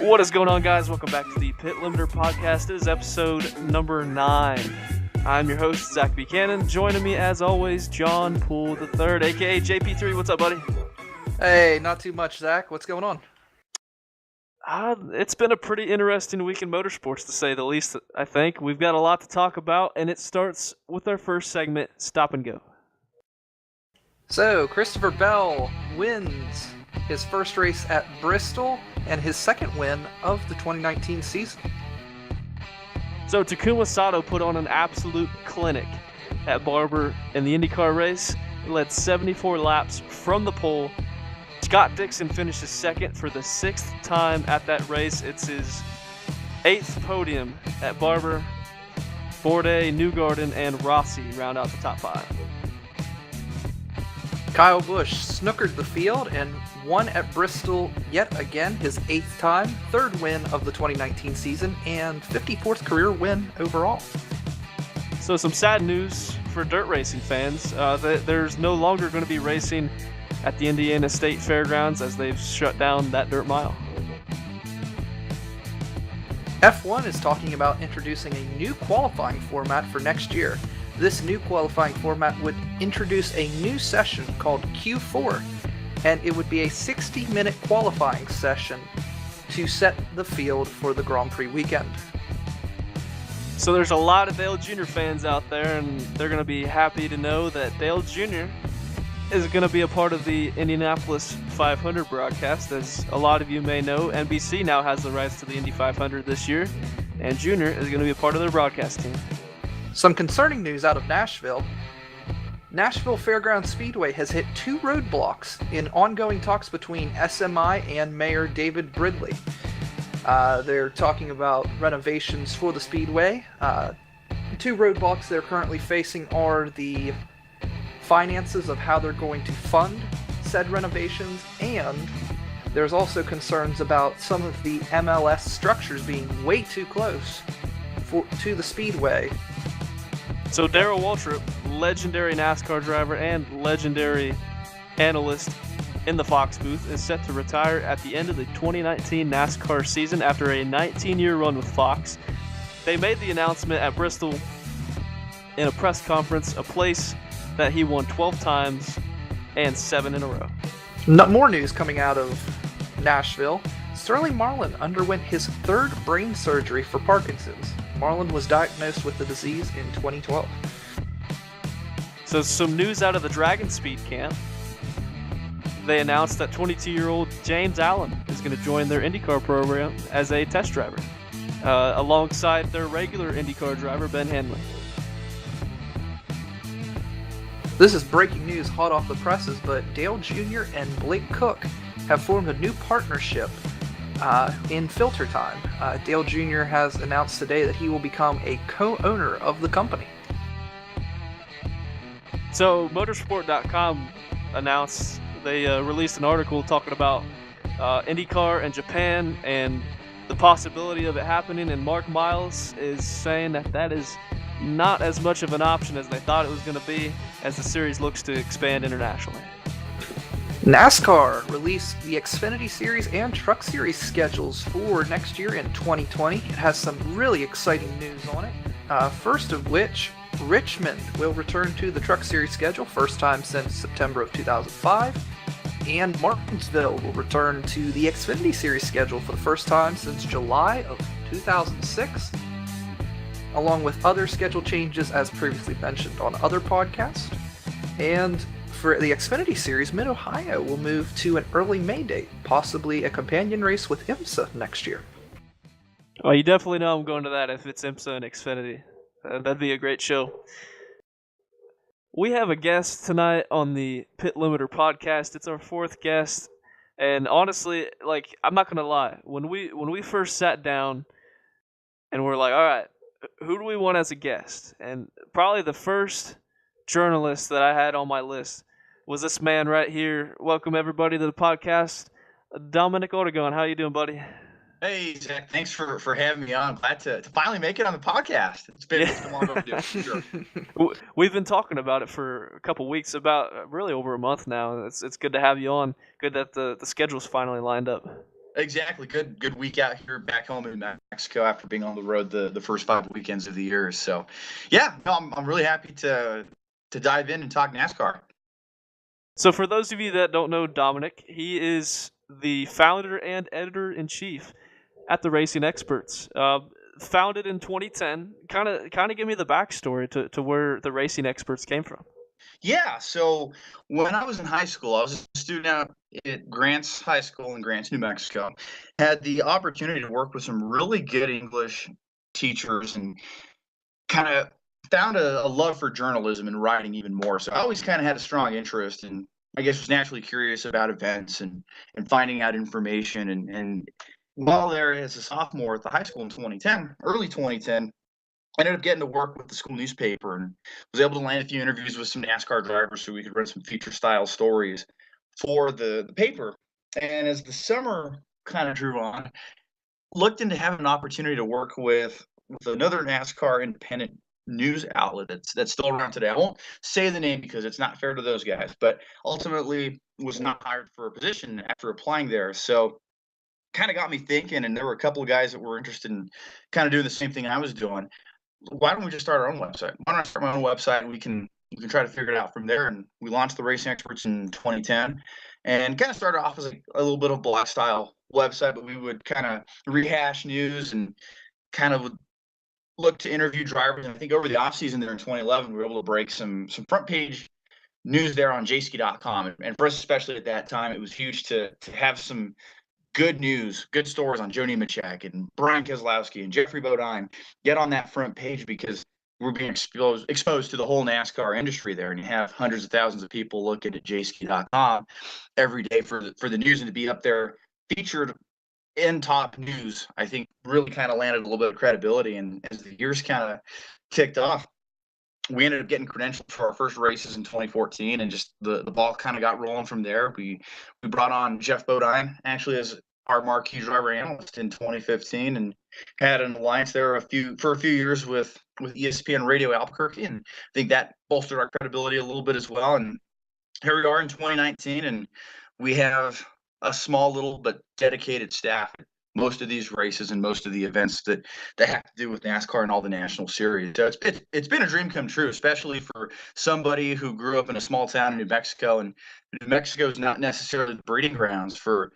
What is going on, guys? Welcome back to the Pit Limiter Podcast. It is episode number 9. I'm your host, Zach Buchanan. Joining me, as always, John Poole III, a.k.a. JP3. What's up, buddy? Hey, not too much, Zach. What's going on? It's been a pretty interesting week in motorsports, to say the least, I think. We've got a lot to talk about, and it starts with our first segment, Stop and Go. So, Christopher Bell wins his first race at Bristol and his second win of the 2019 season. So Takuma Sato put on an absolute clinic at Barber in the IndyCar race. He led 74 laps from the pole. Scott Dixon finishes second for the 6th time at that race. It's his 8th podium at Barber. Bourdais, Newgarden, and Rossi round out the top 5. Kyle Busch snookered the field and won at Bristol yet again, his 8th time, 3rd win of the 2019 season, and 54th career win overall. So some sad news for dirt racing fans. There's no longer going to be racing at the Indiana State Fairgrounds as they've shut down that dirt mile. F1 is talking about introducing a new qualifying format for next year. This new qualifying format would introduce a new session called Q4, and it would be a 60-minute qualifying session to set the field for the Grand Prix weekend. So there's a lot of Dale Jr. fans out there, and they're going to be happy to know that Dale Jr. is going to be a part of the Indianapolis 500 broadcast. As a lot of you may know, NBC now has the rights to the Indy 500 this year, and Jr. is going to be a part of their broadcast team. Some concerning news out of Nashville. Nashville Fairgrounds Speedway has hit 2 roadblocks in ongoing talks between SMI and Mayor David Bridley. They're talking about renovations for the Speedway. 2 roadblocks they're currently facing are the finances of how they're going to fund said renovations, and there's also concerns about some of the MLS structures being way too close to the Speedway. So Darrell Waltrip, legendary NASCAR driver and legendary analyst in the Fox booth, is set to retire at the end of the 2019 NASCAR season after a 19-year run with Fox. They made the announcement at Bristol in a press conference, a place that he won 12 times and 7 in a row. More news coming out of Nashville. Sterling Marlin underwent his 3rd brain surgery for Parkinson's. Marlin was diagnosed with the disease in 2012. So some news out of the Dragon Speed camp. They announced that 22-year-old James Allen is going to join their IndyCar program as a test driver, alongside their regular IndyCar driver, Ben Hanley. This is breaking news hot off the presses, but Dale Jr. and Blake Cook have formed a new partnership in filter time. Dale Jr. has announced today that he will become a co-owner of the company. So motorsport.com announced they released an article talking about IndyCar and Japan and the possibility of it happening, and Mark Miles is saying that is not as much of an option as they thought it was going to be as the series looks to expand internationally. NASCAR released the Xfinity Series and Truck Series schedules for next year in 2020. It has some really exciting news on it. First of which, Richmond will return to the Truck Series schedule, first time since September of 2005. And Martinsville will return to the Xfinity Series schedule for the first time since July of 2006, along with other schedule changes as previously mentioned on other podcasts. And for the Xfinity Series, Mid-Ohio will move to an early May date, possibly a companion race with IMSA next year. Well, you definitely know I'm going to that if it's IMSA and Xfinity. That'd be a great show. We have a guest tonight on the Pit Limiter podcast. It's our 4th guest, and honestly, I'm not gonna lie. When we first sat down and we're like, all right, who do we want as a guest? And probably the first journalist that I had on my list was this man right here. Welcome everybody to the podcast, Dominic Aragon. How you doing, buddy? Hey, Zach. Thanks for having me on. Glad to finally make it on the podcast. It's been long overdue. Sure. We've been talking about it for a couple weeks, about really over a month now. It's good to have you on. Good that the schedule's finally lined up. Exactly. Good week out here back home in Mexico after being on the road the first 5 weekends of the year. So, yeah, no, I'm really happy to dive in and talk NASCAR. So for those of you that don't know Dominic, he is the founder and editor-in-chief at the Racing Experts. Founded in 2010. Kind of give me the backstory to where the Racing Experts came from. Yeah. So when I was in high school, I was a student out at Grants High School in Grants, New Mexico. Had the opportunity to work with some really good English teachers and kind of found a love for journalism and writing even more. So I always kind of had a strong interest and I guess was naturally curious about events and finding out information. And while there as a sophomore at the high school in 2010, early 2010, I ended up getting to work with the school newspaper and was able to land a few interviews with some NASCAR drivers so we could run some feature style stories for the paper. And as the summer kind of drew on, looked into having an opportunity to work with another NASCAR independent news outlet that's still around today. I won't say the name because it's not fair to those guys, but ultimately was not hired for a position after applying there. So kind of got me thinking, and there were a couple of guys that were interested in kind of doing the same thing I was doing. Why don't we just start our own website? Why don't I start my own website and we can try to figure it out from there? And we launched the Racing Experts in 2010 and kind of started off as a little bit of blog style website, but we would kind of rehash news and kind of look to interview drivers. And I think over the offseason there in 2011, we were able to break some front page news there on jski.com. And for us, especially at that time, it was huge to have some good news, good stories on Joe Nemechek and Brian Keselowski and Jeffrey Bodine get on that front page because we're being exposed to the whole NASCAR industry there. And you have hundreds of thousands of people looking at jski.com every day for the news and to be up there featured in top news, I think really kind of landed a little bit of credibility. And as the years kind of kicked off, we ended up getting credentialed for our first races in 2014, and just the ball kind of got rolling from there. We brought on Jeff Bodine actually as our marquee driver analyst in 2015, and had an alliance there for a few years with ESPN Radio Albuquerque, and I think that bolstered our credibility a little bit as well. And here we are in 2019, and we have a small little but dedicated staff at most of these races and most of the events that have to do with NASCAR and all the national series. So it's been a dream come true, especially for somebody who grew up in a small town in New Mexico. And New Mexico is not necessarily the breeding grounds for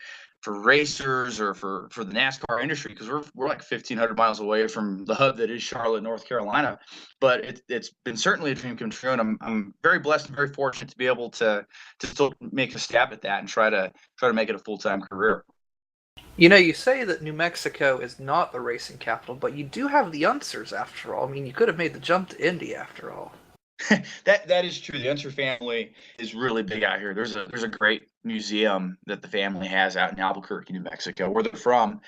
racers or for the NASCAR industry, because we're like 1,500 miles away from the hub that is Charlotte, North Carolina. But it's been certainly a dream come true, and I'm very blessed and very fortunate to be able to still make a stab at that and try to make it a full-time career. You know, you say that New Mexico is not the racing capital, but you do have the Unsers after all. I mean, you could have made the jump to Indy after all. That is true. The Unser family is really big out here. There's a great museum that the family has out in Albuquerque, New Mexico, where they're from.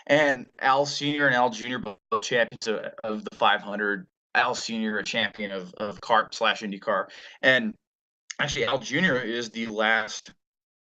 And Al Senior and Al Junior both champions of the 500. Al Senior a champion of CART/IndyCar, and actually Al Junior is the last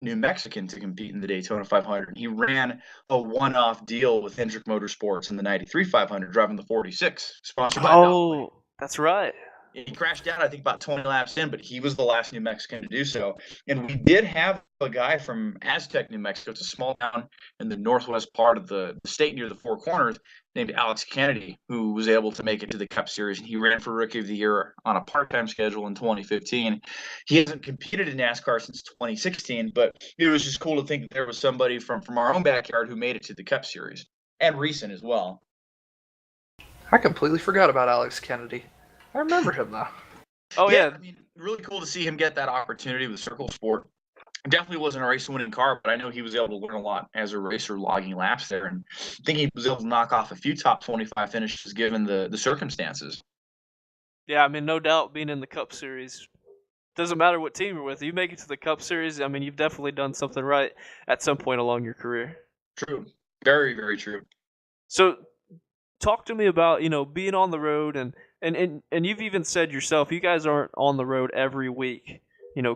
New Mexican to compete in the Daytona 500. He ran a one-off deal with Hendrick Motorsports in the '93 500, driving the 46, sponsored by Valvoline. Oh, that's right. He crashed out, I think, about 20 laps in, but he was the last New Mexican to do so. And we did have a guy from Aztec, New Mexico. It's a small town in the northwest part of the state near the Four Corners, named Alex Kennedy, who was able to make it to the Cup Series. And he ran for Rookie of the Year on a part-time schedule in 2015. He hasn't competed in NASCAR since 2016, but it was just cool to think that there was somebody from our own backyard who made it to the Cup Series, and recent as well. I completely forgot about Alex Kennedy. I remember him though. Oh yeah. I mean, really cool to see him get that opportunity with Circle Sport. Definitely wasn't a race-winning car, but I know he was able to learn a lot as a racer logging laps there, and I think he was able to knock off a few top 25 finishes given the circumstances. Yeah, I mean, no doubt being in the Cup Series. Doesn't matter what team you're with. You make it to the Cup Series, I mean, you've definitely done something right at some point along your career. True. Very, very true. So, talk to me about, being on the road, and you've even said yourself, you guys aren't on the road every week,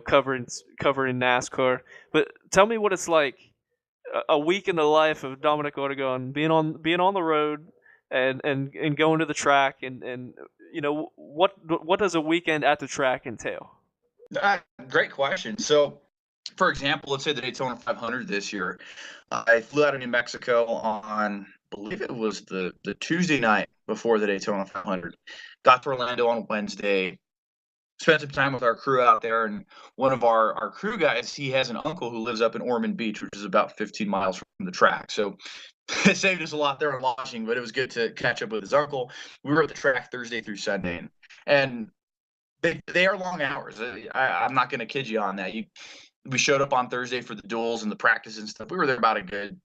covering NASCAR. But tell me what it's like, a week in the life of Dominic Aragon, being on the road and going to the track, and what does a weekend at the track entail? Great question. So for example, let's say the Daytona 500 this year. I flew out of New Mexico on, I believe it was the Tuesday night before the Daytona 500. Got to Orlando on Wednesday. Spent some time with our crew out there, and one of our crew guys, he has an uncle who lives up in Ormond Beach, which is about 15 miles from the track. So it saved us a lot there in lodging, but it was good to catch up with his uncle. We were at the track Thursday through Sunday, and they are long hours. I'm not going to kid you on that. We showed up on Thursday for the duels and the practice and stuff. We were there about a good,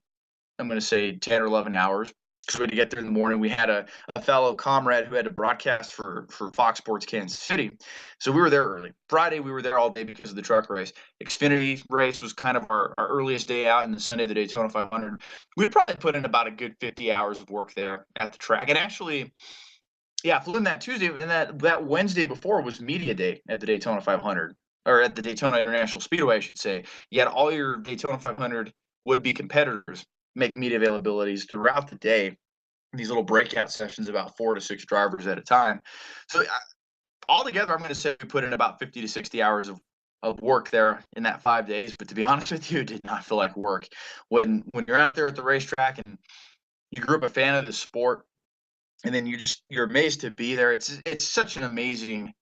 I'm going to say 10 or 11 hours because we had to get there in the morning. We had a fellow comrade who had to broadcast for Fox Sports Kansas City. So we were there early. Friday, we were there all day because of the truck race. Xfinity race was kind of our earliest day out, and the Sunday, the Daytona 500. We'd probably put in about a good 50 hours of work there at the track. And actually, yeah, flew in that Tuesday, and that Wednesday before was media day at the Daytona 500, or at the Daytona International Speedway, I should say. You had all your Daytona 500 would-be competitors make media availabilities throughout the day. These little breakout sessions, about 4 to 6 drivers at a time. So altogether, I'm going to say we put in about 50 to 60 hours of work there in that 5 days. But to be honest with you, it did not feel like work. When you're out there at the racetrack and you grew up a fan of the sport, and then you're amazed to be there. It's such an amazing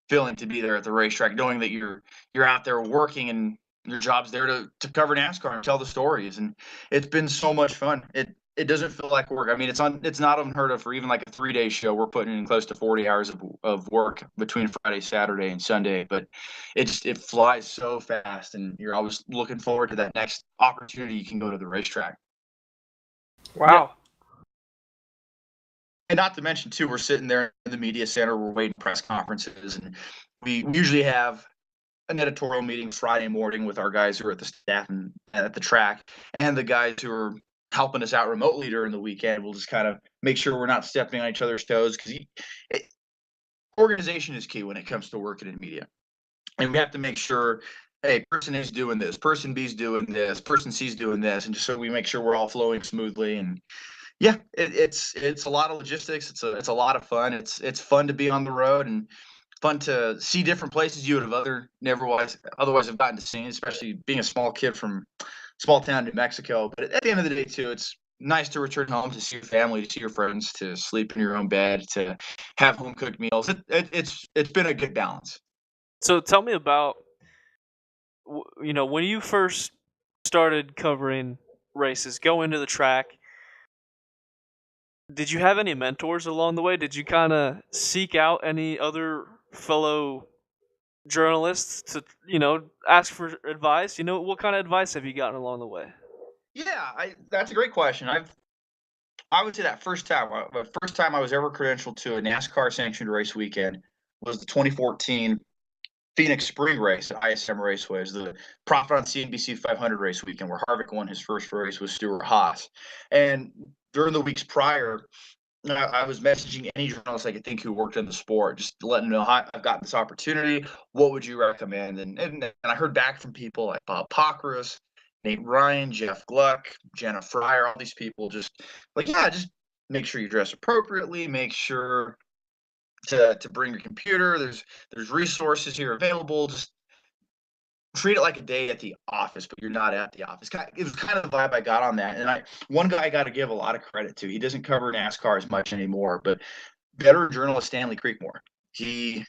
feeling to be there at the racetrack, knowing that you're out there working and your job's there to cover NASCAR and tell the stories. And it's been so much fun. It doesn't feel like work. I mean, it's not unheard of for even like a 3-day show. We're putting in close to 40 hours of work between Friday, Saturday, and Sunday. But it flies so fast, and you're always looking forward to that next opportunity you can go to the racetrack. Wow. And not to mention, too, we're sitting there in the media center, we're waiting press conferences, and we usually have an editorial meeting Friday morning with our guys who are at the staff and at the track, and the guys who are helping us out remotely during the weekend. We'll just kind of make sure we're not stepping on each other's toes, because organization is key when it comes to working in media. And we have to make sure, hey, person A's doing this, person B's doing this, person C's doing this, and just so we make sure we're all flowing smoothly. And yeah, it's a lot of logistics. It's a lot of fun. It's fun to be on the road and fun to see different places you would have otherwise have gotten to see, especially being a small kid from small town New Mexico. But at the end of the day, too, it's nice to return home, to see your family, to see your friends, to sleep in your own bed, to have home cooked meals. It's been a good balance. So tell me about, when you first started covering races, going to the track. Did you have any mentors along the way? Did you kind of seek out any other fellow journalists to, ask for advice? What kind of advice have you gotten along the way? Yeah, that's a great question. I would say that the first time I was ever credentialed to a NASCAR sanctioned race weekend was the 2014 Phoenix Spring Race at ISM Raceway. It was the Profit on CNBC 500 race weekend where Harvick won his first race with Stuart Haas. And during the weeks prior, I was messaging any journalist I could think who worked in the sport, just letting them know, hi, I've got this opportunity. What would you recommend? And I heard back from people like Bob Pockris, Nate Ryan, Jeff Gluck, Jenna Fryer, all these people just like, yeah, just make sure you dress appropriately, make sure to bring your computer. There's resources here available. Just treat it like a day at the office, but you're not at the office. It was kind of the vibe I got on that. And one guy I got to give a lot of credit to. He doesn't cover NASCAR as much anymore, but veteran journalist Stanley Creekmore. He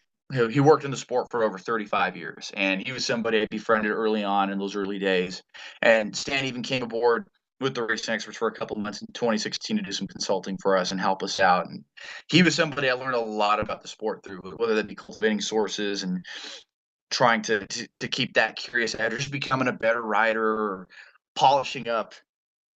worked in the sport for over 35 years, and he was somebody I befriended early on in those early days. And Stan even came aboard with the Racing Experts for a couple of months in 2016 to do some consulting for us and help us out. And he was somebody I learned a lot about the sport through, whether that be cultivating sources and trying to keep that curious edge, or just becoming a better writer, or polishing up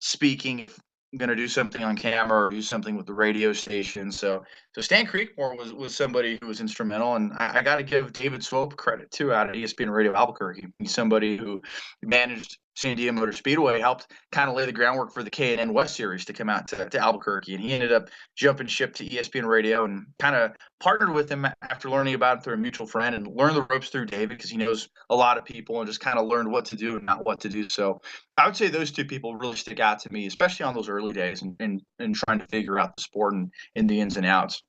speaking if I'm going to do something on camera or do something with the radio station. So Stan Creekmore was somebody who was instrumental, and I got to give David Swope credit too out at ESPN Radio Albuquerque. He's somebody who managed San Diego Motor Speedway, helped kind of lay the groundwork for the K&N West Series to come out to Albuquerque, and he ended up jumping ship to ESPN Radio and kind of partnered with him after learning about him through a mutual friend, and learned the ropes through David because he knows a lot of people, and just kind of learned what to do and not what to do. So I would say those two people really stick out to me, especially on those early days and trying to figure out the sport and the ins and outs.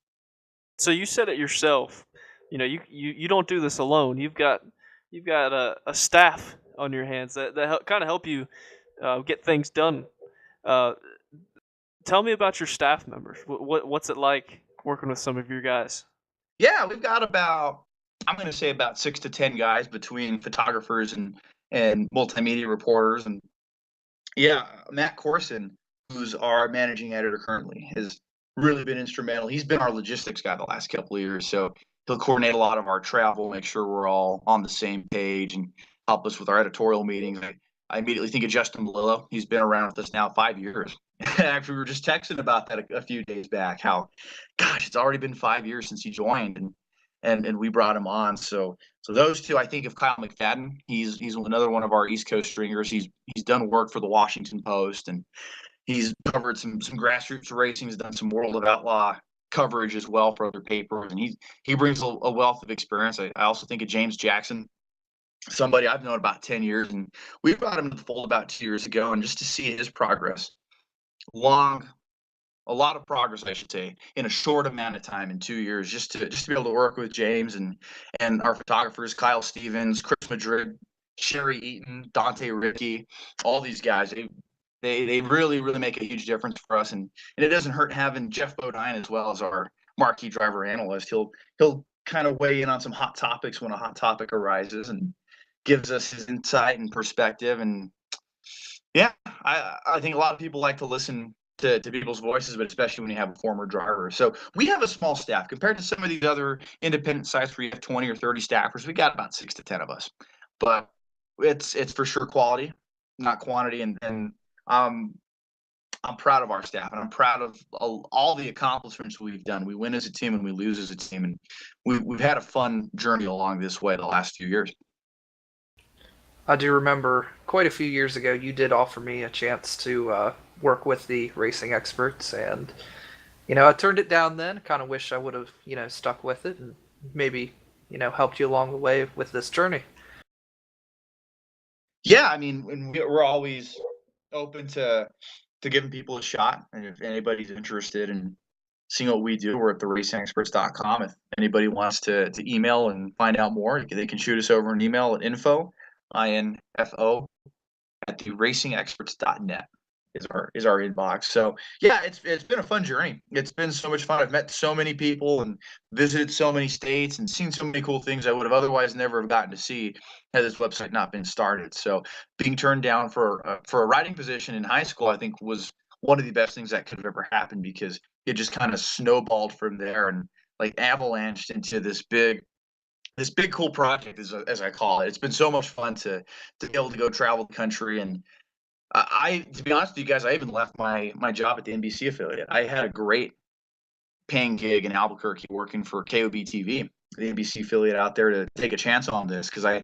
So you said it yourself. You don't do this alone. You've got a staff on your hands that kind of help you get things done. Uh, Tell me about your staff members. What's it like working with some of your guys? Yeah, we've got I'm going to say about 6 to 10 guys between photographers and multimedia reporters. And yeah, Matt Corson, who's our managing editor currently, has really been instrumental. He's been our logistics guy the last couple of years. So he'll coordinate a lot of our travel, make sure we're all on the same page, and help us with our editorial meetings. I immediately think of Justin Malillo. He's been around with us now 5 years. Actually, we were just texting about that a few days back. How, gosh, it's already been 5 years since he joined, and we brought him on. So those two, I think of Kyle McFadden. He's another one of our East Coast stringers. He's done work for the Washington Post, and he's covered some grassroots racing. He's done some World of Outlaw coverage as well for other papers, and he brings a wealth of experience. I also think of James Jackson, somebody I've known about 10 years, and we brought him to the fold about 2 years ago, and just to see his progress, a lot of progress, I should say, in a short amount of time in 2 years, just to be able to work with James and our photographers, Kyle Stevens, Chris Madrid, Sherry Eaton, Dante Ricky, all these guys. They really, really make a huge difference for us, and it doesn't hurt having Jeff Bodine as well as our marquee driver analyst. He'll kind of weigh in on some hot topics when a hot topic arises, and gives us his insight and perspective. And yeah, I think a lot of people like to listen to people's voices, but especially when you have a former driver. So we have a small staff compared to some of these other independent sites where you have 20 or 30 staffers. We got about 6 to 10 of us, but it's for sure quality, not quantity. And I'm proud of our staff, and I'm proud of all the accomplishments we've done. We win as a team and we lose as a team, and we've had a fun journey along this way the last few years. I do remember quite a few years ago you did offer me a chance to work with the racing experts, and I turned it down then. Kind of wish I would have stuck with it and maybe helped you along the way with this journey. Yeah, I mean, we're always open to giving people a shot, and if anybody's interested in seeing what we do, we're at theracingexperts.com. If anybody wants to email and find out more, they can shoot us over an email at info at theracingexperts.net is our inbox. So yeah, it's been a fun journey. It's been so much fun. I've met so many people and visited so many states and seen so many cool things I would have otherwise never have gotten to see had this website not been started. So being turned down for a writing position in high school, I think, was one of the best things that could have ever happened, because it just kind of snowballed from there and like avalanched into this big cool project, as I call it. It's been so much fun to be able to go travel the country. And to be honest with you guys, I even left my job at the NBC affiliate. I had a great paying gig in Albuquerque working for KOB TV, the NBC affiliate out there, to take a chance on this, because I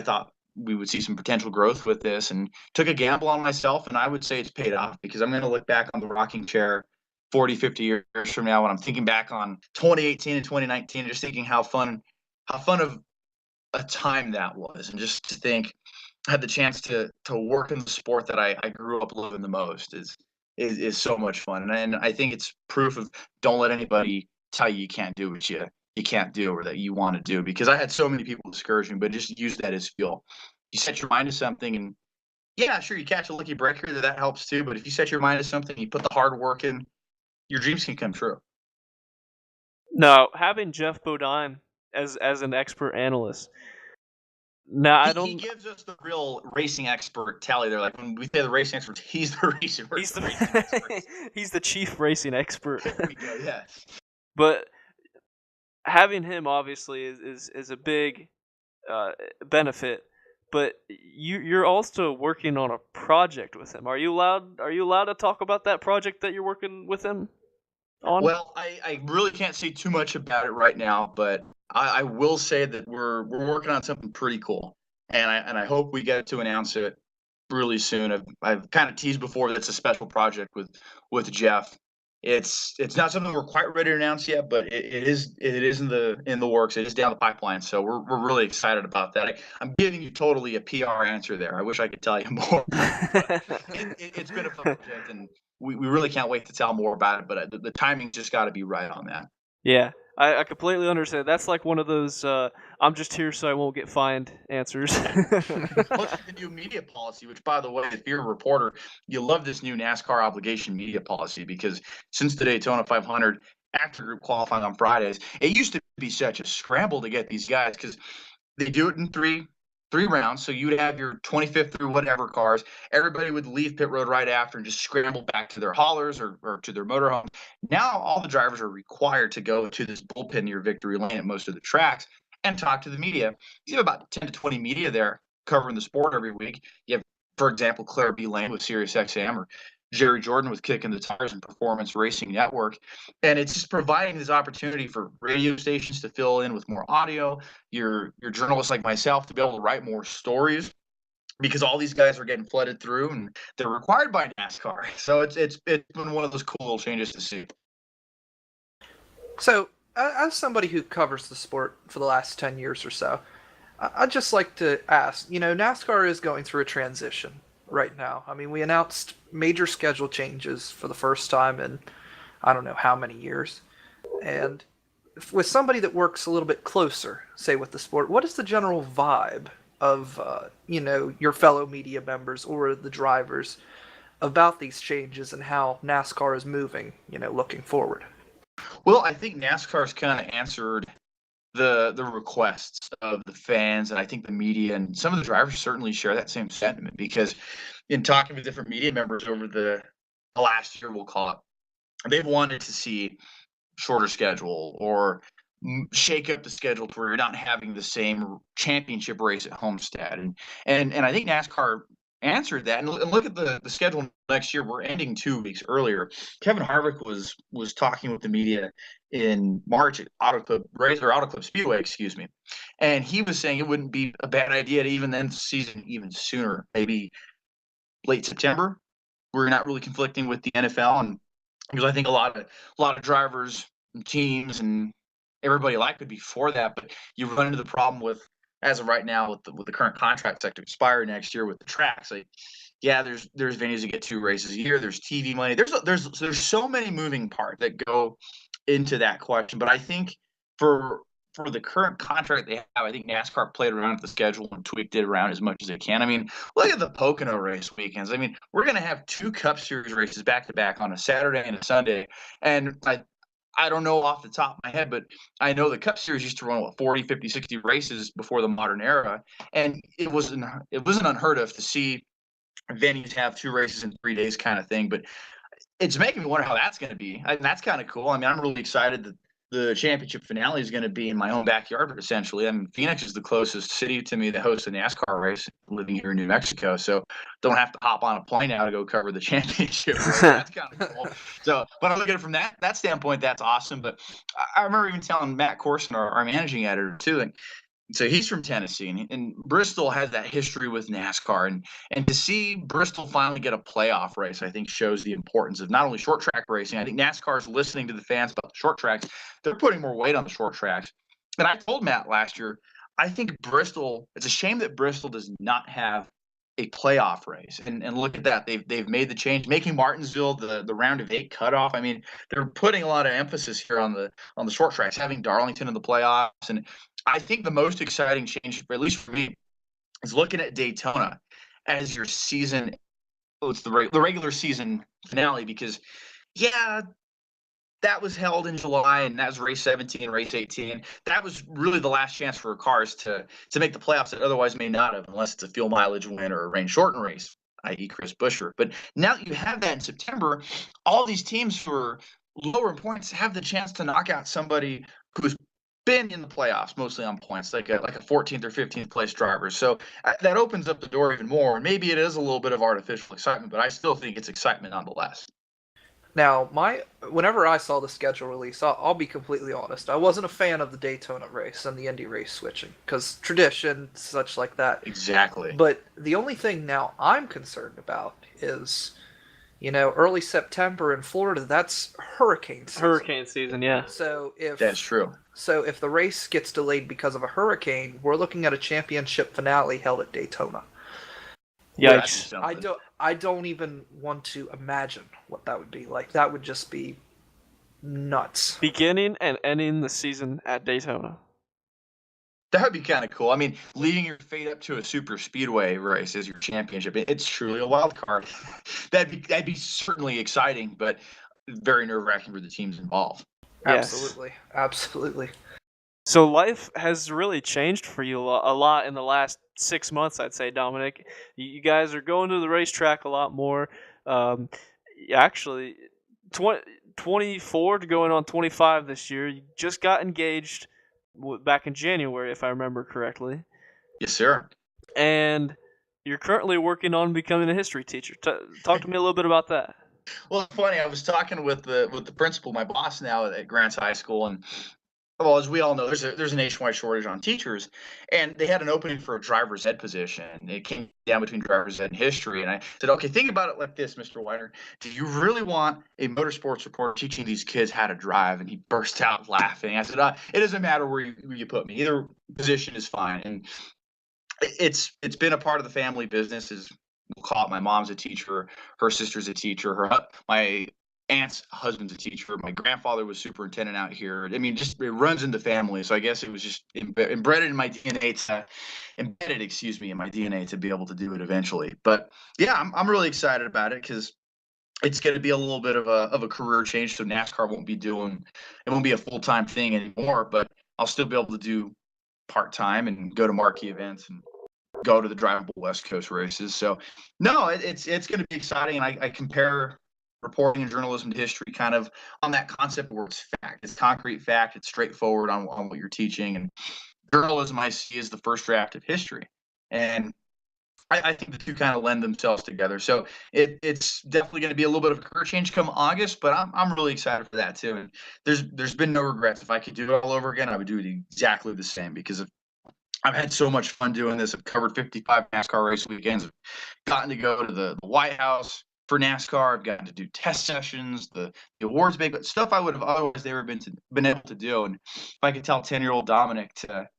thought we would see some potential growth with this, and took a gamble on myself. And I would say it's paid off, because I'm going to look back on the rocking chair 40, 50 years from now when I'm thinking back on 2018 and 2019, and just thinking how fun of a time that was. And just to think I had the chance to work in the sport that I grew up loving the most is so much fun. And I think it's proof of, don't let anybody tell you can't do what you can't do, or that you want to do, because I had so many people discourage me, but just use that as fuel. You set your mind to something, and yeah, sure, you catch a lucky breaker, that helps too. But if you set your mind to something, you put the hard work in, your dreams can come true. Now, having Jeff Bodine as an expert analyst. Now, He gives us the real racing expert tally there. Like when we say the racing expert, he's the racing expert. He's the chief racing expert. There we go, yes. But having him obviously is a big benefit. But you're also working on a project with him. Are you allowed to talk about that project that you're working with him on? Well, I really can't say too much about it right now, but I will say that we're working on something pretty cool, and I hope we get to announce it really soon. I've kind of teased before that it's a special project with Jeff. It's not something we're quite ready to announce yet, but it is in the works. It is down the pipeline, so we're really excited about that. I'm giving you totally a PR answer there. I wish I could tell you more. It's been a fun project, and we really can't wait to tell more about it. But the timing just got to be right on that. Yeah, I completely understand. That's like one of those I'm just here so I won't get fined answers. Plus, the new media policy, which, by the way, if you're a reporter, you love this new NASCAR obligation media policy because since the Daytona 500, after group qualifying on Fridays, it used to be such a scramble to get these guys because they do it in three rounds. So you would have your 25th through whatever cars. Everybody would leave pit road right after and just scramble back to their haulers or to their motorhomes. Now all the drivers are required to go to this bullpen near victory lane at most of the tracks and talk to the media. You have about 10 to 20 media there covering the sport every week. You have, for example, Claire B. Lane with SiriusXM or Jerry Jordan with Kicking the Tires and Performance Racing Network. And it's just providing this opportunity for radio stations to fill in with more audio, your journalists like myself to be able to write more stories because all these guys are getting flooded through and they're required by NASCAR. So it's been one of those cool little changes to see. So, as somebody who covers the sport for the last 10 years or so, I'd just like to ask, NASCAR is going through a transition right now. I mean, we announced major schedule changes for the first time in I don't know how many years. And with somebody that works a little bit closer, say with the sport, what is the general vibe of, your fellow media members or the drivers about these changes and how NASCAR is moving, looking forward? Well, I think NASCAR's kind of answered the requests of the fans, and I think the media and some of the drivers certainly share that same sentiment because in talking with different media members over the last year, we'll call it, they've wanted to see shorter schedule or shake up the schedule to where you're not having the same championship race at Homestead. And I think NASCAR answered that. And look at the schedule next year. We're ending 2 weeks earlier. Kevin Harvick was talking with the media in March at Auto Club Speedway, excuse me. And he was saying it wouldn't be a bad idea to even end the season even sooner, maybe late September. We're not really conflicting with the NFL, and because I think a lot of drivers and teams and everybody like would be for that, but you run into the problem with, as of right now, with the current contract set to expire next year with the tracks. Like, yeah, there's venues that get 2 races a year. There's TV money. There's so many moving parts that go into that question. But I think for the current contract they have, I think NASCAR played around with the schedule and tweaked it around as much as it can. I mean, look at the Pocono race weekends. I mean, we're going to have 2 Cup Series races back to back on a Saturday and a Sunday. And I don't know off the top of my head, but I know the Cup Series used to run 40, 50, 60 races before the modern era, and it wasn't unheard of to see venues have 2 races in 3 days kind of thing. But it's making me wonder how that's going to be. And that's kind of cool. I mean, I'm really excited that the championship finale is going to be in my own backyard, essentially. I mean, Phoenix is the closest city to me that hosts a NASCAR race, living here in New Mexico. So don't have to hop on a plane now to go cover the championship race. That's kind of cool. So, but I look at it from that standpoint, that's awesome. But I remember even telling Matt Corson, our managing editor, too, and so he's from Tennessee, and Bristol has that history with NASCAR, and to see Bristol finally get a playoff race, I think shows the importance of not only short track racing. I think NASCAR is listening to the fans about the short tracks. They're putting more weight on the short tracks. And I told Matt last year, I think Bristol. It's a shame that Bristol does not have a playoff race. And look at that, they've made the change, making Martinsville the round of 8 cutoff. I mean, they're putting a lot of emphasis here on the short tracks, having Darlington in the playoffs. And I think the most exciting change, at least for me, is looking at Daytona as your season. It's the regular season finale because, yeah, that was held in July, and that was race 17, race 18. That was really the last chance for cars to make the playoffs that otherwise may not have, unless it's a fuel mileage win or a rain shortened race, i.e. Chris Buescher. But now that you have that in September, all these teams for lower in points have the chance to knock out somebody who's been in the playoffs, mostly on points, like a 14th or 15th place driver. So that opens up the door even more. And maybe it is a little bit of artificial excitement, but I still think it's excitement nonetheless. Now, whenever I saw the schedule release, I'll be completely honest, I wasn't a fan of the Daytona race and the Indy race switching, because tradition, such like that. Exactly. But the only thing now I'm concerned about is, early September in Florida, that's hurricane season. Hurricane season, yeah. So that's true. So if the race gets delayed because of a hurricane, we're looking at a championship finale held at Daytona. Yikes. I don't even want to imagine what that would be like. That would just be nuts. Beginning and ending the season at Daytona. That would be kind of cool. I mean, leading your fate up to a super speedway race as your championship, it's truly a wild card. That'd be certainly exciting, but very nerve-wracking for the teams involved. Yes. Absolutely, absolutely. So life has really changed for you a lot in the last 6 months, I'd say, Dominic. You guys are going to the racetrack a lot more. Um, actually, 20, 24 to going on 25 this year. You just got engaged back in January, if I remember correctly. Yes, sir. And you're currently working on becoming a history teacher. Talk to me a little bit about that. Well, it's funny. I was talking with the principal, my boss now at Grants High School, and well, as we all know, there's a nationwide shortage on teachers, and they had an opening for a driver's ed position. It came down between driver's ed and history, and I said, okay, think about it like this, Mr. Weiner. Do you really want a motorsports reporter teaching these kids how to drive? And he burst out laughing. I said, it doesn't matter where you put me. Either position is fine. And it's been a part of the family business. Is we'll call it, my mom's a teacher, her sister's a teacher, my aunt's husband's a teacher, my grandfather was superintendent out here. I mean, just it runs in the family. So I guess it was just embedded in my DNA in my DNA to be able to do it eventually. But yeah, I'm really excited about it because it's going to be a little bit of a career change. So NASCAR won't be a full-time thing anymore, but I'll still be able to do part-time and go to marquee events and go to the drivable West Coast races. So no, it's going to be exciting. And I compare reporting and journalism to history kind of on that concept where it's fact. It's concrete fact. It's straightforward on what you're teaching. And journalism I see is the first draft of history. And I think the two kind of lend themselves together. So it's definitely going to be a little bit of a career change come August, but I'm really excited for that too. And there's been no regrets. If I could do it all over again, I would do it exactly the same because I've had so much fun doing this. I've covered 55 NASCAR race weekends. I've gotten to go to the White House for NASCAR. I've gotten to do test sessions, the awards big, but stuff I would have otherwise never been able to do. And if I could tell 10-year-old Dominic to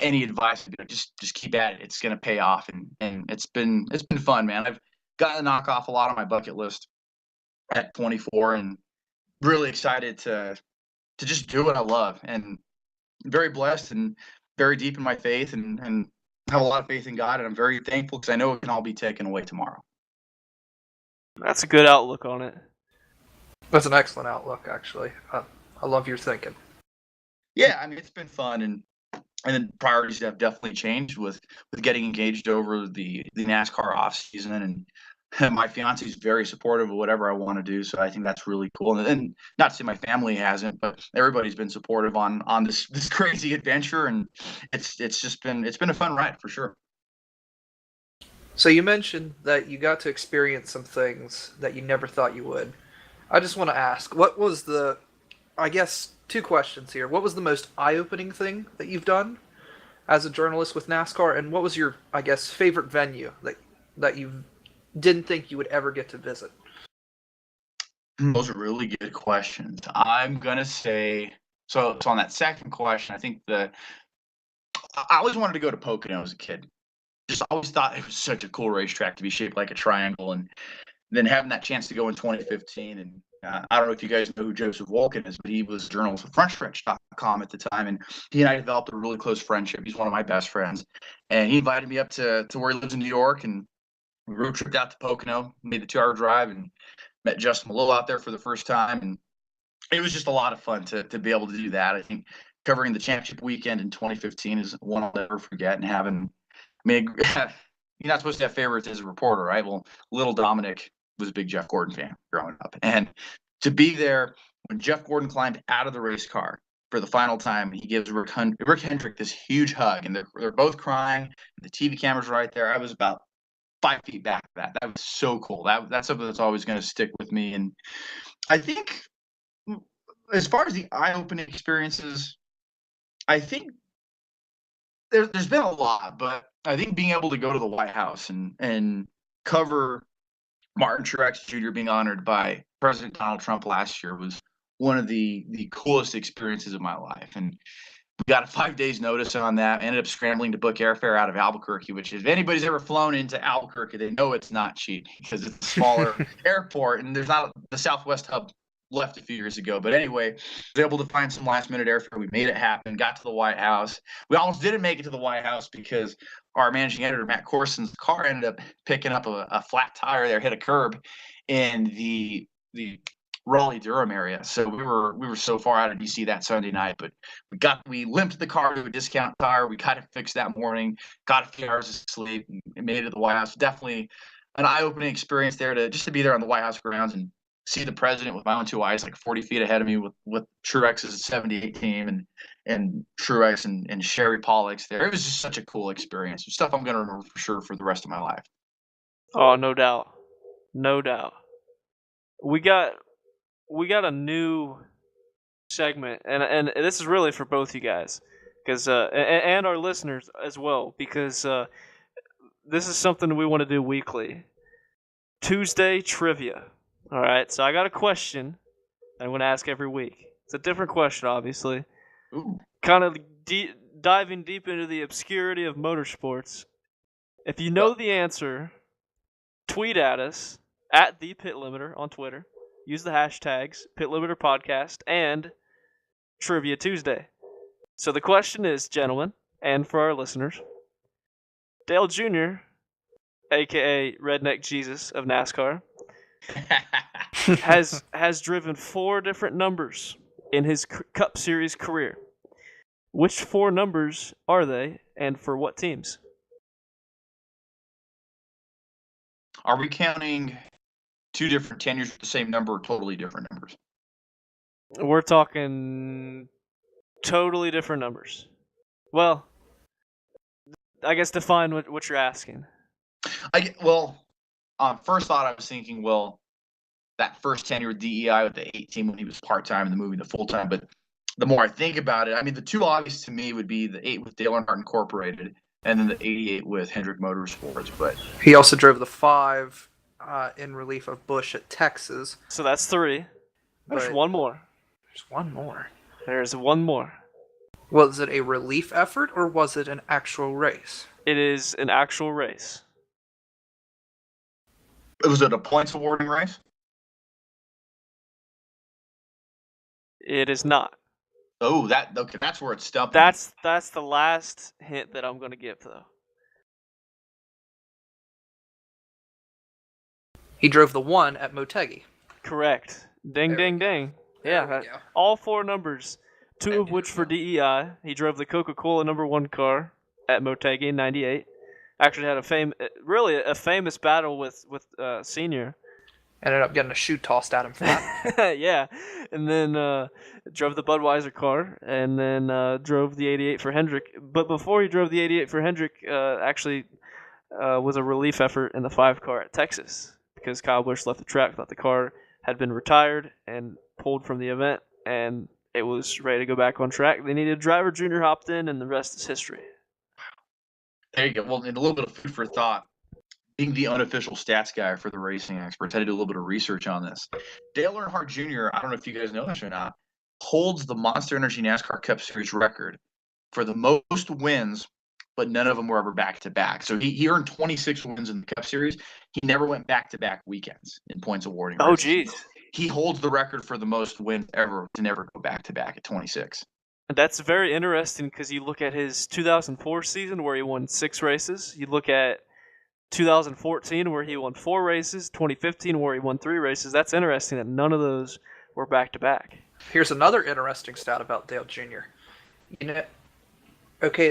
any advice, would be like, just keep at it. It's going to pay off, and it's been fun, man. I've gotten to knock off a lot on my bucket list at 24, and really excited to just do what I love, and very blessed and very deep in my faith, and have a lot of faith in God, and I'm very thankful because I know it can all be taken away tomorrow. That's a good outlook on it. That's an excellent outlook, actually. I love your thinking. Yeah, I mean, it's been fun, and then priorities have definitely changed with getting engaged over the NASCAR off season, and my fiance is very supportive of whatever I want to do. So I think that's really cool. And not to say my family hasn't, but everybody's been supportive on this crazy adventure, and it's been a fun ride for sure. So you mentioned that you got to experience some things that you never thought you would. I just want to ask, what was I guess, two questions here. What was the most eye-opening thing that you've done as a journalist with NASCAR, and what was your, I guess, favorite venue that you didn't think you would ever get to visit? Those are really good questions. I'm gonna say so on that second question. I think I always wanted to go to Pocono as a kid. Just always thought it was such a cool racetrack to be shaped like a triangle, and then having that chance to go in 2015. And I don't know if you guys know who Joseph Wolkin is, but he was a journalist with FrontStretch.com at the time, and he and I developed a really close friendship. He's one of my best friends, and he invited me up to where he lives in New York, and we road tripped out to Pocono, made the 2-hour drive, and met Justin Malone out there for the first time, and it was just a lot of fun to be able to do that. I think covering the championship weekend in 2015 is one I'll never forget, and having, I mean, you're not supposed to have favorites as a reporter, right? Well, little Dominic was a big Jeff Gordon fan growing up, and to be there when Jeff Gordon climbed out of the race car for the final time, he gives Rick Hendrick this huge hug, and they're both crying. The TV camera's right there. I was about 5 feet back. That was so cool. That's something that's always going to stick with me. And I think, as far as the eye-opening experiences, I think there's been a lot, but I think being able to go to the White House and cover Martin Truex Jr. being honored by President Donald Trump last year was one of the coolest experiences of my life. And we got a 5 days notice on that. I ended up scrambling to book airfare out of Albuquerque, which if anybody's ever flown into Albuquerque, they know it's not cheap because it's a smaller airport, and there's not the Southwest hub left a few years ago. But anyway, was able to find some last minute airfare. We made it happen, got to the White House. We almost didn't make it to the White House because our managing editor, Matt Corson's car ended up picking up a flat tire there, hit a curb in the Raleigh-Durham area. So we were so far out of DC that Sunday night, but we limped the car to a discount tire. We got it fixed that morning, got a few hours of sleep, and made it to the White House. Definitely an eye-opening experience there to be there on the White House grounds and see the president with my own two eyes, like 40 feet ahead of me with Truex's 78 team and Truex and Sherry Pollock's there. It was just such a cool experience. Stuff I'm going to remember for sure for the rest of my life. Oh, no doubt. No doubt. We got a new segment, and this is really for both you guys, because and our listeners as well, because this is something we want to do weekly. Tuesday trivia. All right, so I got a question that I'm going to ask every week. It's a different question, obviously. Ooh. Kind of diving deep into the obscurity of motorsports. If you know the answer, tweet at us at the Pit Limiter on Twitter. Use the hashtags Pit Limiter Podcast and Trivia Tuesday. So the question is, gentlemen, and for our listeners, Dale Jr., aka Redneck Jesus of NASCAR, has driven 4 different numbers in his Cup Series career. Which 4 numbers are they, and for what teams? Are we counting 2 different tenures with the same number or totally different numbers? We're talking totally different numbers. Well, I guess define what you're asking. First thought I was thinking, that first tenure with DEI with the 8 team when he was part-time and then moving to full-time. But the more I think about it, I mean, the 2 obvious to me would be the 8 with Dale Earnhardt Incorporated and then the 88 with Hendrick Motorsports. But He also drove the 5 in relief of Busch at Texas. So that's 3. There's But one more. There's one more. There's one more. Was it a relief effort or was it an actual race? It is an actual race. was it a points awarding race? It is not. Oh, that's where it's stumped. That's the last hint that I'm going to give, though. He drove the 1 at Motegi. Correct. Ding, ding, ding. Yeah, all 4 numbers, 2 of which for DEI. He drove the Coca-Cola number 1 car at Motegi in '98. Actually had a famous battle with Senior. Ended up getting a shoe tossed at him for that. Yeah, and then drove the Budweiser car, and then drove the '88 for Hendrick. But before he drove the '88 for Hendrick, actually was a relief effort in the 5 car at Texas because Kyle Busch left the track, thought the car had been retired and pulled from the event, and it was ready to go back on track. They needed a driver. Junior hopped in, and the rest is history. There you go. Well, and a little bit of food for thought. Being the unofficial stats guy for the racing experts, I had to do a little bit of research on this. Dale Earnhardt Jr., I don't know if you guys know this or not, holds the Monster Energy NASCAR Cup Series record for the most wins, but none of them were ever back-to-back. So he earned 26 wins in the Cup Series. He never went back-to-back weekends in points awarding. Oh, geez. He holds the record for the most wins ever to never go back-to-back at 26. That's very interesting because you look at his 2004 season where he won 6 races. You look at 2014 where he won 4 races. 2015 where he won 3 races. That's interesting that none of those were back-to-back. Here's another interesting stat about Dale Jr. At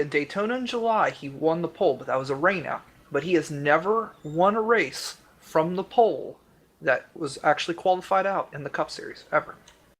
Daytona in July, he won the pole, but that was a rainout. But he has never won a race from the pole that was actually qualified out in the Cup Series, ever.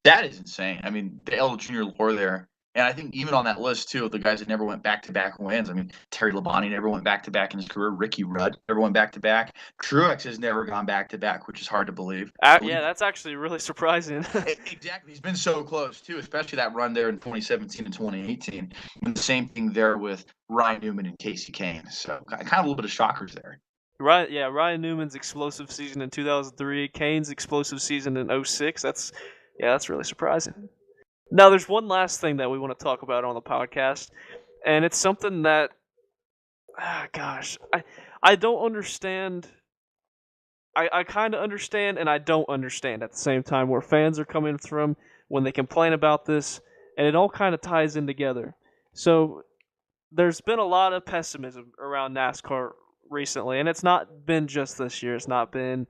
That is insane. I mean, Dale Jr. lore there. And I think even on that list, too, of the guys that never went back-to-back wins, I mean, Terry Labonte never went back-to-back in his career. Ricky Rudd never went back-to-back. Truex has never gone back-to-back, which is hard to believe. Yeah, that's actually really surprising. Exactly. He's been so close, too, especially that run there in 2017 and 2018. And the same thing there with Ryan Newman and Casey Kane. So kind of a little bit of shockers there. Right, yeah, Ryan Newman's explosive season in 2003, Kane's explosive season in 2006. That's really surprising. Now, there's one last thing that we want to talk about on the podcast, and it's something that, I don't understand I kind of understand and I don't understand at the same time where fans are coming from when they complain about this, and it all kind of ties in together. So there's been a lot of pessimism around NASCAR recently, and it's not been just this year. It's not been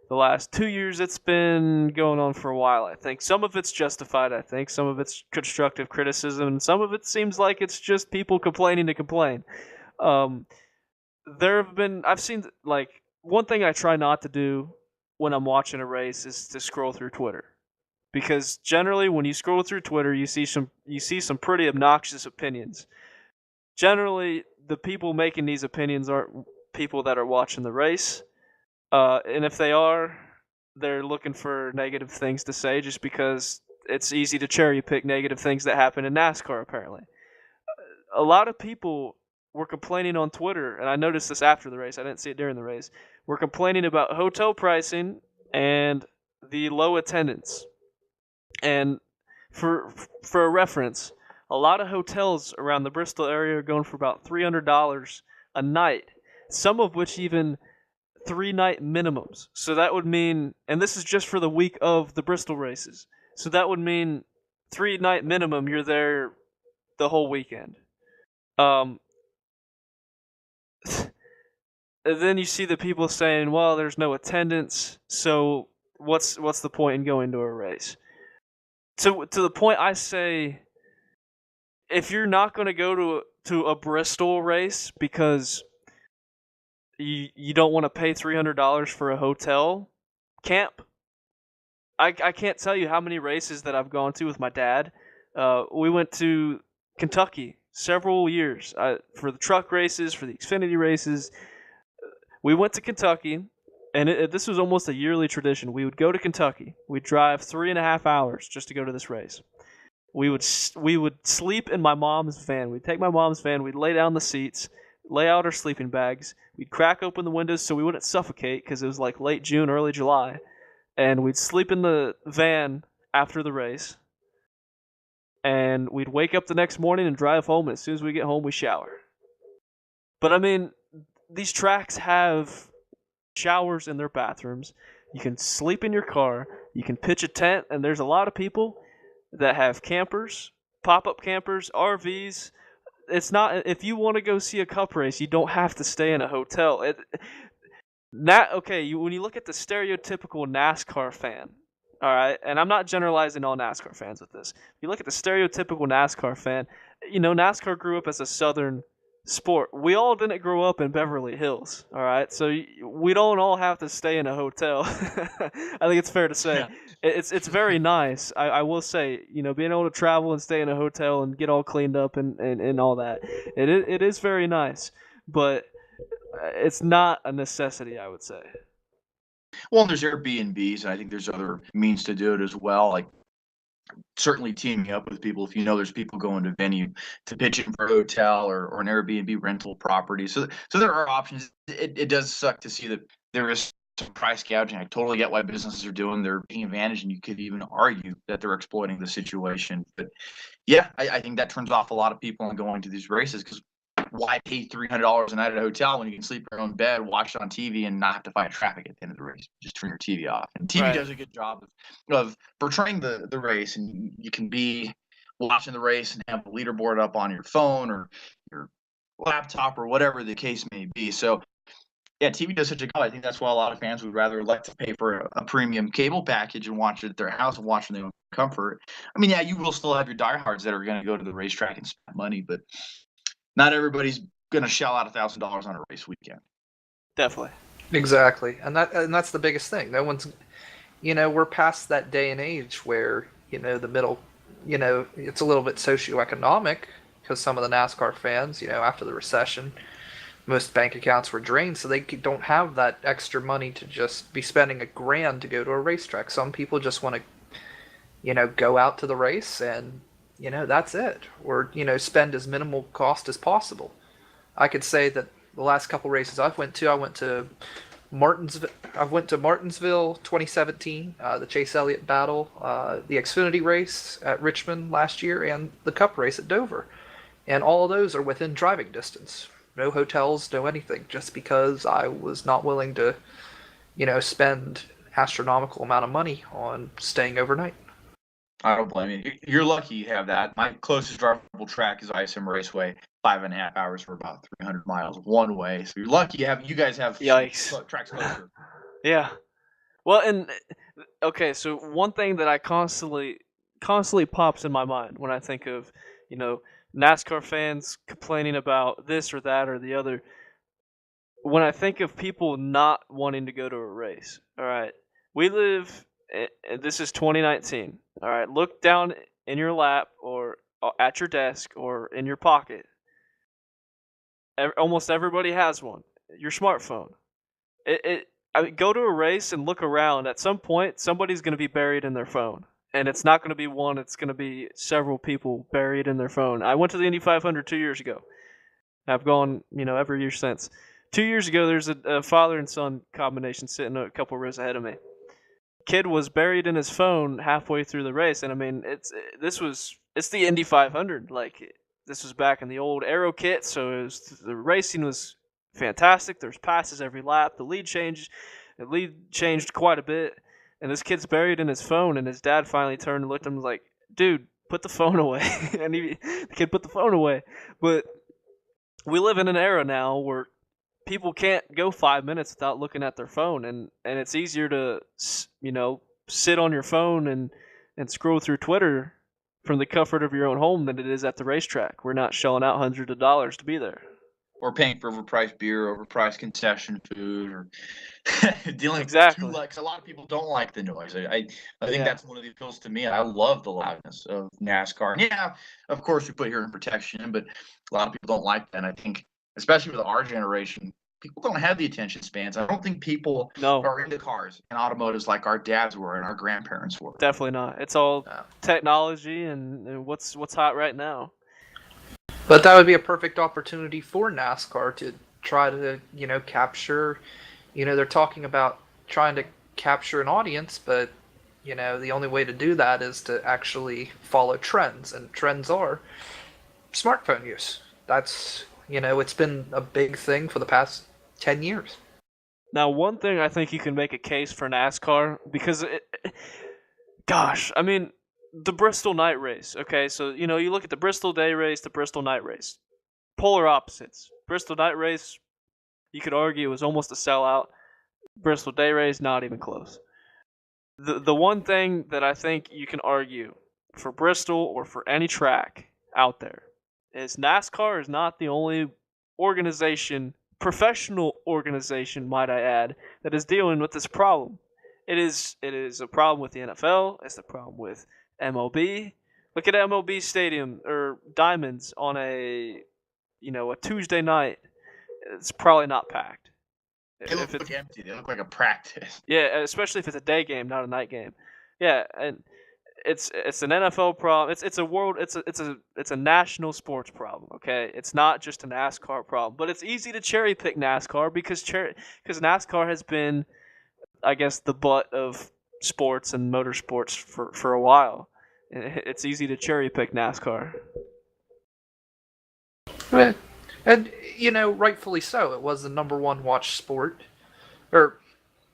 the last 2 years. It's been going on for a while, I think. Some of it's justified, I think. Some of it's constructive criticism, and some of it seems like it's just people complaining to complain. Um, I've seen, like, one thing I try not to do when I'm watching a race is to scroll through Twitter. Because generally when you scroll through Twitter, you see some pretty obnoxious opinions. Generally, the people making these opinions aren't people that are watching the race. And if they are, they're looking for negative things to say just because it's easy to cherry pick negative things that happen in NASCAR, apparently. A lot of people were complaining on Twitter, and I noticed this after the race. I didn't see it during the race. We're complaining about hotel pricing and the low attendance. And for a reference, a lot of hotels around the Bristol area are going for about $300 a night, some of which even 3-night minimums. So that would mean, and this is just for the week of the Bristol races, so that would mean 3-night minimum, you're there the whole weekend. And then you see the people saying, well, there's no attendance, so what's the point in going to a race? To the point, I say, if you're not going to go to a Bristol race because you don't want to pay $300 for a hotel, camp. I can't tell you how many races that I've gone to with my dad. We went to Kentucky several years for the truck races, for the Xfinity races. We went to Kentucky, and this was almost a yearly tradition. We would go to Kentucky. We'd drive 3.5 hours just to go to this race. We would sleep in my mom's van. We'd take my mom's van. We'd lay down the seats, lay out our sleeping bags. We'd crack open the windows so we wouldn't suffocate because it was like late June, early July. And we'd sleep in the van after the race. And we'd wake up the next morning and drive home. And as soon as we get home, we shower. But I mean, these tracks have showers in their bathrooms. You can sleep in your car. You can pitch a tent. And there's a lot of people that have campers, pop-up campers, RVs. It's not, if you want to go see a cup race, you don't have to stay in a hotel. When you look at the stereotypical NASCAR fan, all right, and I'm not generalizing all NASCAR fans with this. If you look at the stereotypical NASCAR fan, NASCAR grew up as a southern sport. We all didn't grow up in Beverly Hills, all right? So we don't all have to stay in a hotel. I think it's fair to say. Yeah. It's very nice. I will say, being able to travel and stay in a hotel and get all cleaned up and all that. It is very nice, but it's not a necessity, I would say. Well, there's Airbnbs, and I think there's other means to do it as well, like certainly teaming up with people if there's people going to venue to pitch in for a hotel or an Airbnb rental property. So there are options. It does suck to see that there is some price gouging. I totally get why businesses are they're taking advantage, and you could even argue that they're exploiting the situation. But yeah, I think that turns off a lot of people on going to these races, because why pay $300 a night at a hotel when you can sleep in your own bed, watch it on TV, and not have to fight traffic at the end of the race? Just turn your TV off. And TV does a good job of portraying the race, and you can be watching the race and have the leaderboard up on your phone or your laptop or whatever the case may be. So yeah, TV does such a good job. I think that's why a lot of fans would rather like to pay for a premium cable package and watch it at their house and watch it in their own comfort. I mean, yeah, you will still have your diehards that are going to go to the racetrack and spend money, but not everybody's going to shell out $1,000 on a race weekend. Definitely. Exactly. And that's the biggest thing. No one's, we're past that day and age where, the middle, it's a little bit socioeconomic, because some of the NASCAR fans, after the recession, most bank accounts were drained, so they don't have that extra money to just be spending $1,000 to go to a racetrack. Some people just want to, go out to the race and, that's it. Or, spend as minimal cost as possible. I could say that the last couple races I went to Martinsville 2017, the Chase Elliott Battle, the Xfinity race at Richmond last year, and the Cup race at Dover. And all of those are within driving distance. No hotels, no anything, just because I was not willing to, spend astronomical amount of money on staying overnight. I don't blame you. You're lucky you have that. My closest drivable track is ISM Raceway, 5.5 hours for about 300 miles one way. So you're lucky you guys have Yikes. tracks closer. Yeah. Well, and okay, so one thing that I constantly pops in my mind when I think of, NASCAR fans complaining about this or that or the other, when I think of people not wanting to go to a race. All right. We live this is 2019. All right. Look down in your lap or at your desk or in your pocket. Almost everybody has one. Your smartphone. Go to a race and look around. At some point, somebody's going to be buried in their phone, and it's not going to be one. It's going to be several people buried in their phone. I went to the Indy 500 2 years ago. I've gone, every year since. 2 years ago, there's a father and son combination sitting a couple rows ahead of me. Kid was buried in his phone halfway through the race, and I mean, it's the Indy 500. Like, this was back in the old Aero kit, so the racing was fantastic. There's passes every lap. The lead changed quite a bit, and this kid's buried in his phone. And his dad finally turned and looked at him like, "Dude, put the phone away." And the kid put the phone away. But we live in an era now where people can't go 5 minutes without looking at their phone, and it's easier to sit on your phone and scroll through Twitter from the comfort of your own home than it is at the racetrack. We're not shelling out hundreds of dollars to be there. Or paying for overpriced beer, overpriced concession food, or dealing exactly. with because a lot of people don't like the noise. I think that's one of the appeals to me. I love the loudness of NASCAR. And yeah, of course we put hearing protection, but a lot of people don't like that. And I think, especially with our generation, people don't have the attention spans. I don't think people are into cars and automotives like our dads were and our grandparents were. Definitely not. It's all technology and what's hot right now. But that would be a perfect opportunity for NASCAR to try to, capture, they're talking about trying to capture an audience, but, the only way to do that is to actually follow trends, and trends are smartphone use. That's, it's been a big thing for the past 10 years. Now, one thing I think you can make a case for NASCAR, because the Bristol night race, okay? So, you look at the Bristol day race, the Bristol night race. Polar opposites. Bristol night race, you could argue, was almost a sellout. Bristol day race, not even close. The one thing that I think you can argue for Bristol or for any track out there is NASCAR is not the only professional organization, might I add, that is dealing with this problem. It is a problem with the NFL. It's a problem with MLB. Look at MLB Stadium or Diamonds on a Tuesday night. It's probably not packed. They look empty. They look like a practice. Yeah, especially if it's a day game, not a night game. Yeah, and it's an NFL problem. It's a national sports problem. Okay, it's not just a NASCAR problem. But it's easy to cherry pick NASCAR because NASCAR has been, I guess, the butt of sports and motorsports for a while. It's easy to cherry pick NASCAR. And, rightfully so. It was the number one watch sport, or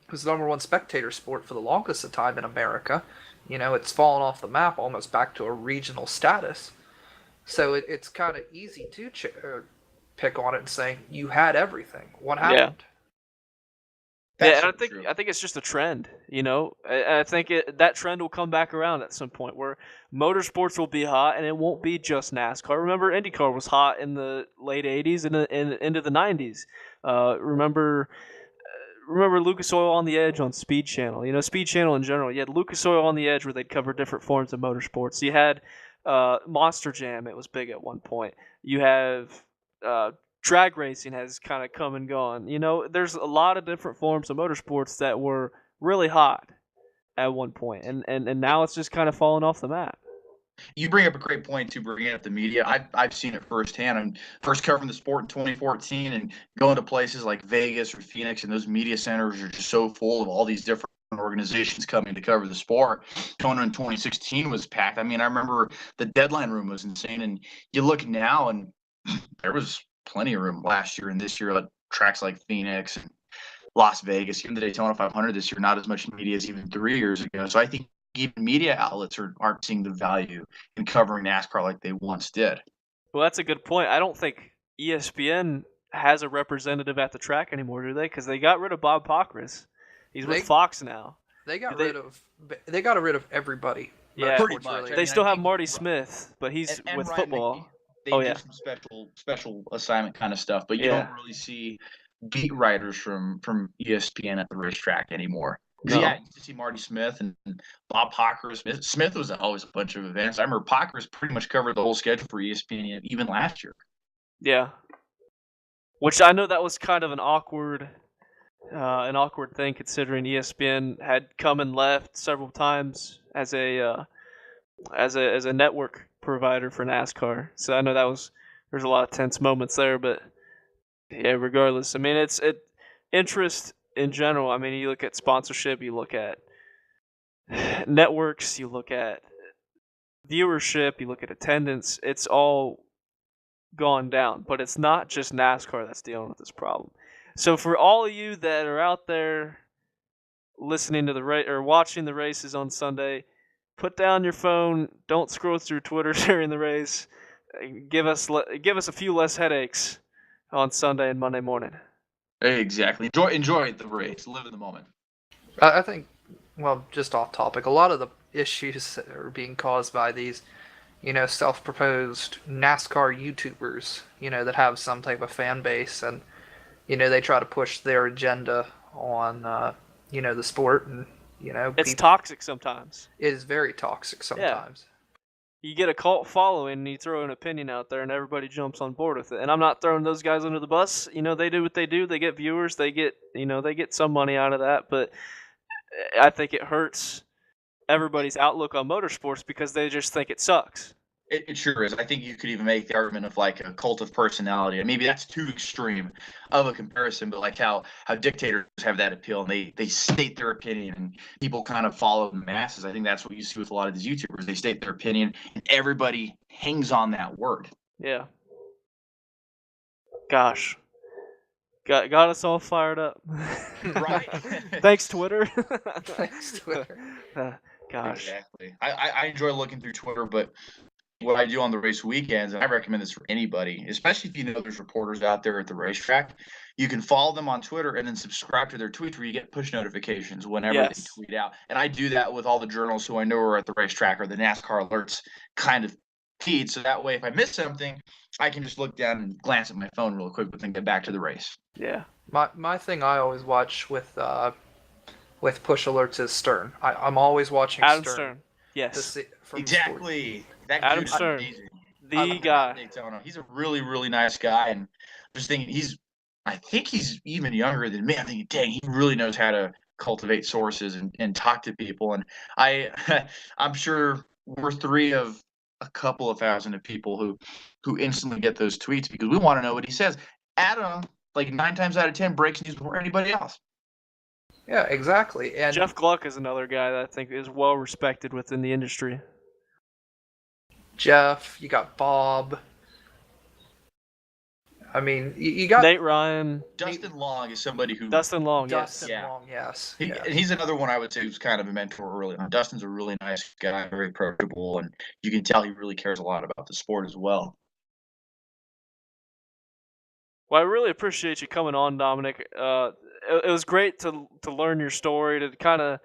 it was the number one spectator sport for the longest of time in America. It's fallen off the map almost back to a regional status. So it's kind of easy to pick on it and say, you had everything. What happened? Yeah, and I think it's just a trend, I think that trend will come back around at some point where motorsports will be hot, and it won't be just NASCAR. Remember, IndyCar was hot in the late '80s and into the '90s. Remember Lucas Oil on the Edge on Speed Channel. Speed Channel in general. You had Lucas Oil on the Edge where they'd cover different forms of motorsports. You had Monster Jam. It was big at one point. You have drag racing has kind of come and gone. There's a lot of different forms of motorsports that were really hot at one point, and now it's just kind of fallen off the map. You bring up a great point too, bringing up the media. I've seen it firsthand. I'm first covering the sport in 2014 and going to places like Vegas or Phoenix, and those media centers are just so full of all these different organizations coming to cover the sport. Kona in 2016 was packed. I mean, I remember the deadline room was insane, and you look now and there was plenty of room last year and this year at tracks like Phoenix and Las Vegas, even the Daytona 500 this year, not as much media as even 3 years ago. So I think even media outlets aren't seeing the value in covering NASCAR like they once did. Well, that's a good point. I don't think ESPN has a representative at the track anymore, do they? Because they got rid of Bob Pockrass. He's with Fox now. They got rid of everybody. Yeah, pretty much. They still have Marty Smith, but he's with Ryan football. They do some special assignment kind of stuff, but you don't really see beat writers from ESPN at the racetrack anymore. Because you used to see Marty Smith and Bob Pockrass. Smith was always a bunch of events. I remember Pockrass pretty much covered the whole schedule for ESPN even last year. Yeah, which I know that was kind of an awkward thing considering ESPN had come and left several times as a network provider for NASCAR. So I know there's a lot of tense moments there, but yeah, regardless, I mean it's interest in general. I mean, you look at sponsorship, you look at networks, you look at viewership, you look at attendance. It's all gone down, but it's not just NASCAR that's dealing with this problem. So for all of you that are out there listening to or watching the races on Sunday, put down your phone. Don't scroll through Twitter during the race. Give us a few less headaches on Sunday and Monday morning. Exactly. Enjoy the race. Live in the moment. I think, well, just off topic, a lot of the issues that are being caused by these, self-proposed NASCAR YouTubers, that have some type of fan base, and, they try to push their agenda on, the sport, and, it's toxic sometimes. It is very toxic sometimes. Yeah. You get a cult following, and you throw an opinion out there, and everybody jumps on board with it. And I'm not throwing those guys under the bus. They do what they do. They get viewers. They get some money out of that. But I think it hurts everybody's outlook on motorsports because they just think it sucks. It sure is. I think you could even make the argument of like a cult of personality. And maybe that's too extreme of a comparison, but like how dictators have that appeal and they state their opinion and people kind of follow the masses. I think that's what you see with a lot of these YouTubers. They state their opinion and everybody hangs on that word. Yeah. Gosh. Got us all fired up. Right. Thanks, Twitter. Thanks, Twitter. Gosh. Exactly. I enjoy looking through Twitter, but what I do on the race weekends, and I recommend this for anybody, especially if you know there's reporters out there at the racetrack, you can follow them on Twitter and then subscribe to their tweets where you get push notifications whenever they tweet out. And I do that with all the journalists who I know are at the racetrack or the NASCAR alerts kind of feed. So that way, if I miss something, I can just look down and glance at my phone real quick, but then get back to the race. Yeah. My thing I always watch with push alerts is Stern. I'm always watching Adam Stern. Yes. Exactly. That Adam Stern. The guy. Daytona. He's a really, really nice guy. And I'm just thinking I think he's even younger than me. I'm thinking, dang, he really knows how to cultivate sources and talk to people. And I'm sure we're three of a couple of thousand of people who instantly get those tweets because we want to know what he says. Adam, like 9 times out of 10, breaks news before anybody else. Yeah, exactly. And Jeff Gluck is another guy that I think is well respected within the industry. Jeff, you got Bob. I mean, you got Nate Ryan. Dustin Long is somebody who. Dustin Long, yes. He's another one I would say who's kind of a mentor early on. Dustin's a really nice guy, very approachable, and you can tell he really cares a lot about the sport as well. Well, I really appreciate you coming on, Dominic. It was great to learn your story, to kind of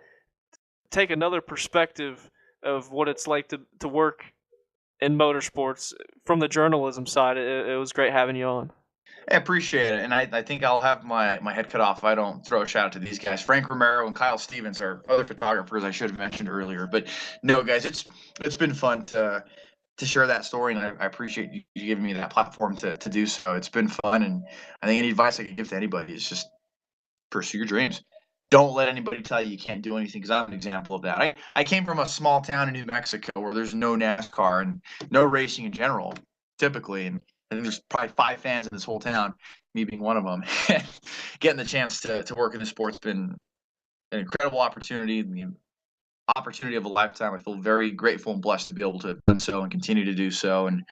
take another perspective of what it's like to work in motorsports from the journalism side. It was great having you on. I appreciate it, and I think I'll have my head cut off if I don't throw a shout out to these guys. Frank Romero and Kyle Stevens are other photographers I should have mentioned earlier. But no, guys, it's been fun to share that story, and I appreciate you giving me that platform to do so. It's been fun, and I think any advice I could give to anybody is just pursue your dreams. Don't let anybody tell you can't do anything, because I'm an example of that. I came from a small town in New Mexico where there's no NASCAR and no racing in general, typically, and I think there's probably 5 fans in this whole town, me being one of them. Getting the chance to work in the sport's been an incredible opportunity, the opportunity of a lifetime. I feel very grateful and blessed to be able to do so and continue to do so. And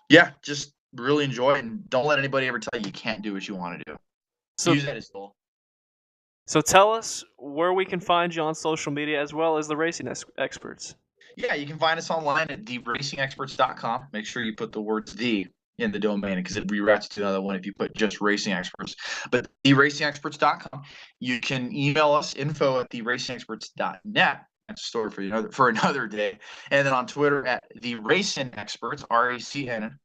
yeah, just really enjoy it, and don't let anybody ever tell you can't do what you want to do. So use that as a goal. So tell us where we can find you on social media as well as the racing experts. Yeah, you can find us online at theracingexperts.com. Make sure you put the words "the" in the domain because it redirects to another one if you put just racing experts. But theracingexperts.com. You can email us info@theracingexperts.net. That's a story for another day. And then on Twitter at theracingexperts, RACN,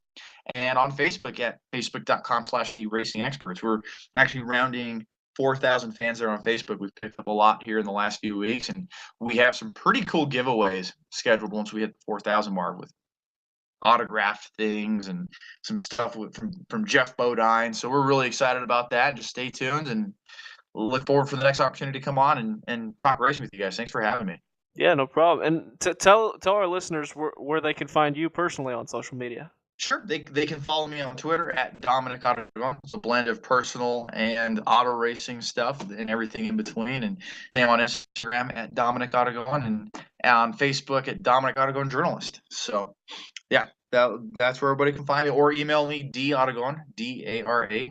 and on Facebook at facebook.com/theracingexperts. We're actually rounding 4,000 fans there on Facebook. We've picked up a lot here in the last few weeks, and we have some pretty cool giveaways scheduled once we hit the 4,000 mark with autographed things and some stuff from Jeff Bodine. So we're really excited about that. Just stay tuned and look forward for the next opportunity to come on and talk racing with you guys. Thanks for having me. Yeah, no problem. And tell our listeners where they can find you personally on social media. Sure. They can follow me on Twitter at Dominic Aragon. It's a blend of personal and auto racing stuff and everything in between. And I'm on Instagram at Dominic Aragon and on Facebook at Dominic Aragon Journalist. So, yeah, that's where everybody can find me. Or email me, Aragon, DARAGON,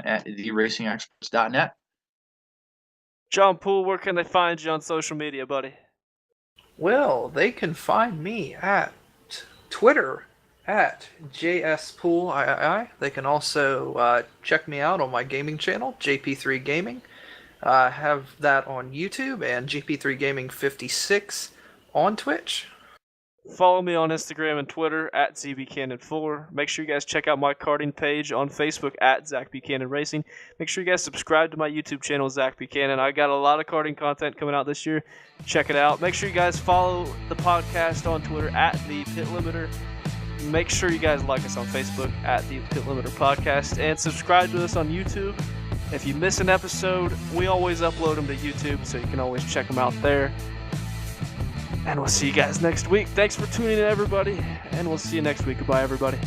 at theracingexperts.net. John Poole, where can they find you on social media, buddy? Well, they can find me at Twitter at JSPoolII. They can also check me out on my gaming channel, JP3 Gaming. I have that on YouTube and GP3 Gaming 56 on Twitch. Follow me on Instagram and Twitter at ZBCannonFuller. Make sure you guys check out my karting page on Facebook at Zach Buchanan Racing. Make sure you guys subscribe to my YouTube channel, Zach Buchanan. I got a lot of karting content coming out this year. Check it out. Make sure you guys follow the podcast on Twitter at The Pit Limiter. Make sure you guys like us on Facebook at The Pit Limiter Podcast and subscribe to us on YouTube. If you miss an episode, we always upload them to YouTube, so you can always check them out there. And we'll see you guys next week. Thanks for tuning in, everybody, and we'll see you next week. Goodbye, everybody.